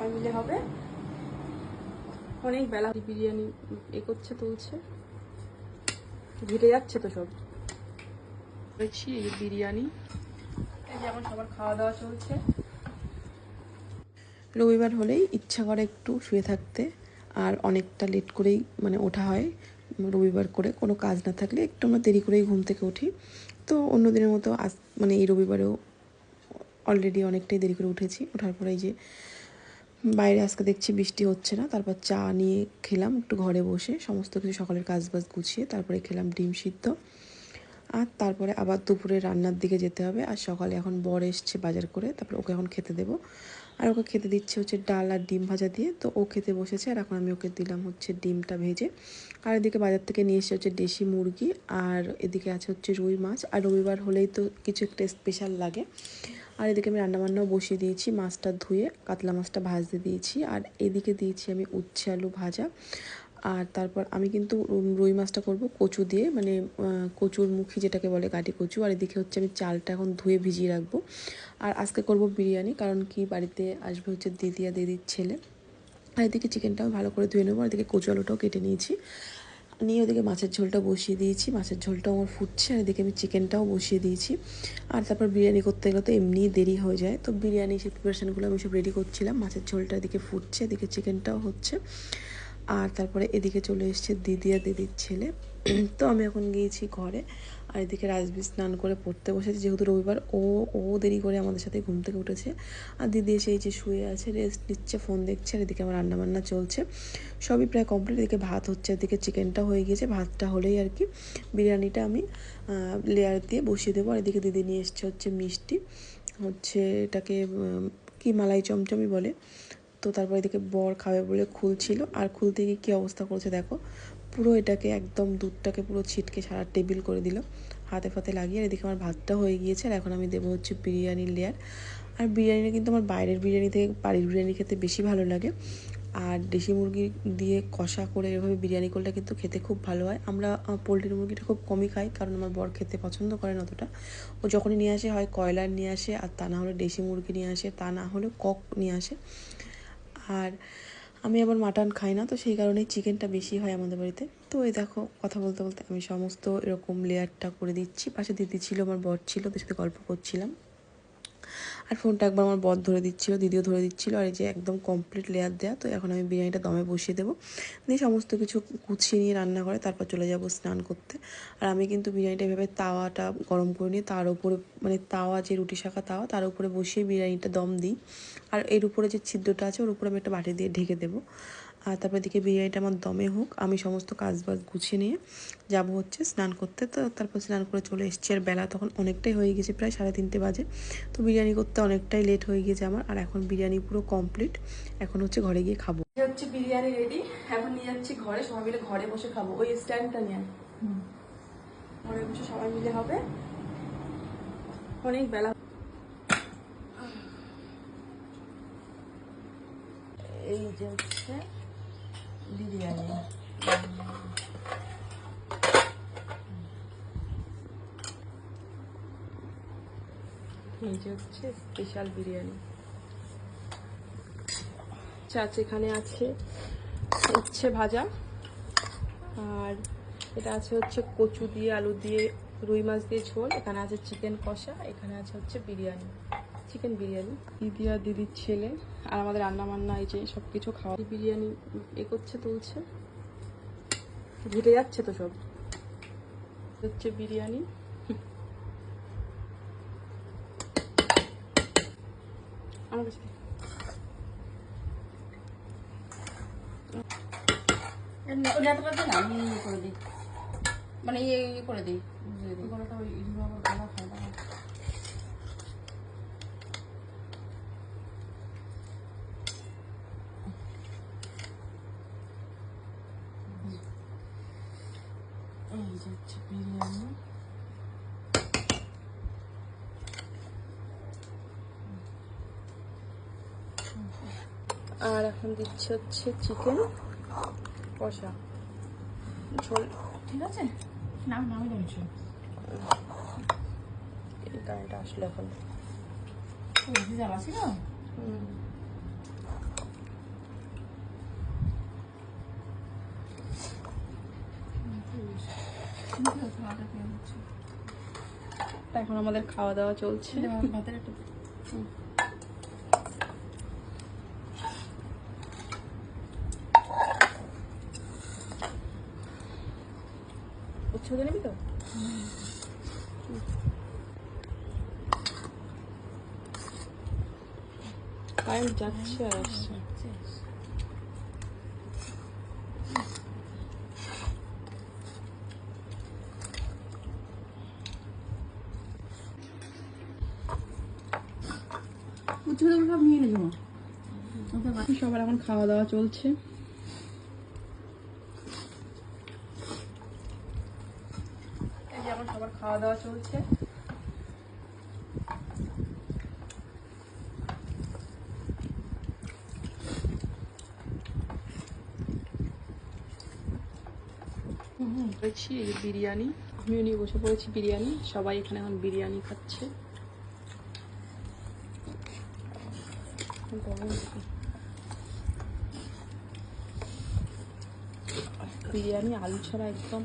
সবাই মিলে হবে। অনেক বেলা বিরিয়ানি করছে, তুলছে, ঘেটে যাচ্ছে তো সব। দেখছি এই বিরিয়ানি, এই যে আমার সবার খাওয়া দাওয়া চলছে। রবিবার হলেই ইচ্ছা করে একটু শুয়ে থাকতে, আর অনেকটা লেট করেই মানে ওঠা হয় রবিবার করে। কোনো কাজ না থাকলে একটু আমরা দেরি করেই ঘুম থেকে উঠি। তো অন্য দিনের মতো আজ মানে এই রবিবারেও অলরেডি অনেকটাই দেরি করে উঠেছি। ওঠার পরে এই যে বাইরে আজকে দেখছি বৃষ্টি হচ্ছে না। তারপর চা নিয়ে খেলাম একটু ঘরে বসে, সমস্ত কিছু সকালের কাজ বাজ গুছিয়ে। তারপরে খেলাম ডিম সিদ্ধ। আর তারপরে আবার দুপুরে রান্নার দিকে যেতে হবে। আর সকালে এখন বর এসছে বাজার করে, তারপরে ওকে এখন খেতে দেবো। আর ওকে খেতে দিচ্ছে হচ্ছে ডাল আর ডিম ভাজা দিয়ে। তো ও খেতে বসেছে, আর এখন আমি ওকে দিলাম হচ্ছে ডিমটা ভেজে। আর এদিকে বাজার থেকে নিয়ে এসে হচ্ছে দেশি মুরগি, আর এদিকে আছে হচ্ছে রুই মাছ। আর রবিবার হলেই তো কিছু একটা স্পেশাল লাগে। আর এদিকে আমি রান্নাবান্নাও বসিয়ে দিয়েছি, মাছটা ধুয়ে কাতলা মাছটা ভাজতে দিয়েছি। আর এদিকে দিয়েছি আমি উচ্ছে আলু ভাজা। আর তারপর আমি কিন্তু রুই মাছটা করব কচু দিয়ে, মানে কচুর মুখী যেটাকে বলে, গাটি কচু। আর এদিকে হচ্ছে আমি চালটা এখন ধুয়ে ভিজিয়ে রাখবো। আর আজকে করব বিরিয়ানি, কারণ কি বাড়িতে আসবে হচ্ছে দিদি আর দিদির ছেলে। আর এদিকে চিকেনটাও ভালো করে ধুয়ে নেবো। আর এদিকে কচু আলুটাও কেটে নিয়েছি, নিয়ে ওদিকে মাছের ঝোলটা বসিয়ে দিয়েছি। মাছের ঝোলটাও আমার ফুটছে, আর এদিকে আমি চিকেনটাও বসিয়ে দিয়েছি। আর তারপর বিরিয়ানি করতে গেলে তো এমনিই দেরি হয়ে যায়। তো বিরিয়ানি সেই প্রিপারেশানগুলো আমি সব রেডি করছিলাম। মাছের ঝোলটা এদিকে ফুটছে, এদিকে চিকেনটাও হচ্ছে। আর তারপরে এদিকে চলে এসছে দিদি আর দিদির ছেলে। তো আমি এখন গিয়েছি ঘরে। আর এদিকে রাজবীর স্নান করে পড়তে বসেছে, যেহেতু রবিবার। ও দেরি করে আমাদের সাথে ঘুম থেকে উঠেছে। আর দিদি এসে এই যে শুয়ে আছে, রেস্ট নিচ্ছে, ফোন দেখছে। আর এদিকে আমার রান্নাবান্না চলছে, সবই প্রায় কমপ্লিট। এদিকে ভাত হচ্ছে, এদিকে চিকেনটা হয়ে গিয়েছে। ভাতটা হলেই আর কি বিরিয়ানিটা আমি লেয়ার দিয়ে বসিয়ে দেবো। আর এদিকে দিদি নিয়ে এসছে হচ্ছে মিষ্টি, হচ্ছে এটাকে কি মালাই চমচমই বলে। তো তারপর এদিকে বর খাবে বলে খুলছিল, আর খুলতে গিয়ে কী অবস্থা করেছে দেখো, পুরো এটাকে একদম দুধটাকে পুরো ছিটকে সারা টেবিল করে দিল, হাতে ফাতে লাগিয়ে। আর এদিকে আমার ভাতটা হয়ে গিয়েছে, আর এখন আমি দেবো হচ্ছে বিরিয়ানির লেয়ার। আর বিরিয়ানিটা কিন্তু আমার বাইরের বিরিয়ানি থেকে বাড়ির বিরিয়ানি খেতে বেশি ভালো লাগে। আর দেশি মুরগি দিয়ে কষা করে এভাবে বিরিয়ানি করলে কিন্তু খেতে খুব ভালো হয়। আমরা পোলট্রির মুরগিটা খুব কমই খাই, কারণ আমার বর খেতে পছন্দ করেন অতটা। ও যখনই নিয়ে আসে হয় কয়লার নিয়ে আসে, আর তা না হলে দেশি মুরগি নিয়ে আসে, তা না হলে কক নিয়ে আসে। আর আমি আবার মাটন খাই না, তো সেই কারণেই চিকেনটা বেশি হয় আমাদের বাড়িতে। তো এই দেখো কথা বলতে বলতে আমি সমস্ত এরকম লেয়ারটা করে দিচ্ছি। পাশে দিদি ছিল, আমার বর ছিল, ওদের সাথে গল্প করছিলাম। আর ফোনটা একবার আমার বর ধরে দিচ্ছিলো, দিদিও ধরে দিচ্ছিলো। আর এই যে একদম কমপ্লিট লেয়ার দেওয়া। তো এখন আমি বিরিয়ানিটা দমে বসিয়ে দেবো, দিয়ে সমস্ত কিছু গুছিয়ে নিয়ে রান্না করে তারপর চলে যাব স্নান করতে। আর আমি কিন্তু বিরিয়ানিটা এভাবে তাওয়াটা গরম করে নিয়ে তার উপরে, মানে তাওয়া যে রুটি শাঁখা তাওয়া, তার উপরে বসিয়ে বিরিয়ানিটা দম দিই। আর এর উপরে যে ছিদ্রটা আছে ওর উপরে আমি একটা বাটি দিয়ে ঢেকে দেবো। আর তারপর দিকে বিরিয়ানিটা আমার দমে হোক, আমি সমস্ত কাজ বাজ গুছিয়ে নিয়ে যাব হচ্ছে স্নান করতে। তো তারপর স্নান করে চলে এসেছি, আর বেলা তখন অনেকটাই হয়ে গেছে, প্রায় 3:30 বাজে। তো বিরিয়ানি করতে অনেকটাই লেট হয়ে গেছে আমার। আর এখন বিরিয়ানি পুরো কমপ্লিট, এখন হচ্ছে ঘরে গিয়ে খাবো। হচ্ছে বিরিয়ানি রেডি, এখন নিয়ে যাচ্ছি ঘরে, সবাই মিলে ঘরে বসে খাবো। ওই স্ট্যান্ডটা নিয়ে ঘরে বসে সবাই মিলে হবে। অনেক বেলা, এই যে হচ্ছে বিরিয়ানি, এই যে হচ্ছে স্পেশাল বিরিয়ানি। আচ্ছা, এখানে আছে উচ্ছে ভাজা, আর এটা আছে হচ্ছে কচু দিয়ে আলু দিয়ে রুই মাছ দিয়ে ঝোল, এখানে আছে চিকেন কষা, এখানে আছে হচ্ছে বিরিয়ানি, চিকেন বিরিয়ানি। দিদি আর দিদির ছেলে আর আমাদের রান্না বান্না, এই যে সব কিছু খাওয়া। বিরিয়ানি করছে, তুলছে, ঘেটে যাচ্ছে তো সব। হচ্ছে বিরিয়ানি, আমার কাছে আমি ইয়ে করে দিই, মানে ইয়ে করে দিই, গলাটা ওই গলা খায় না। এই যে হচ্ছে বিরিয়ানি। আর এখন দিচ্ছে হচ্ছে চিকেন কষা ঝোল। ঠিক আছে, নাম নামই জানছো এই গাড়িটা আসলে এখন জ্বালা ছিল। তা এখন আমাদের খাওয়া দাওয়া চলছে। ভাতের একটু উচ্ছেদ নিবি তো? টাইম যাচ্ছে আর আসছে। সব নিয়ে নেবো। সবার এখন খাওয়া দাওয়া চলছে। এই যে এখন সবার খাওয়া দাওয়া চলছে। করেছি এই যে বিরিয়ানি, আমিও নিয়ে বসে পড়েছি বিরিয়ানি। সবাই এখানে এখন বিরিয়ানি খাচ্ছে। বিরিয়ানি আলু ছাড়া একদম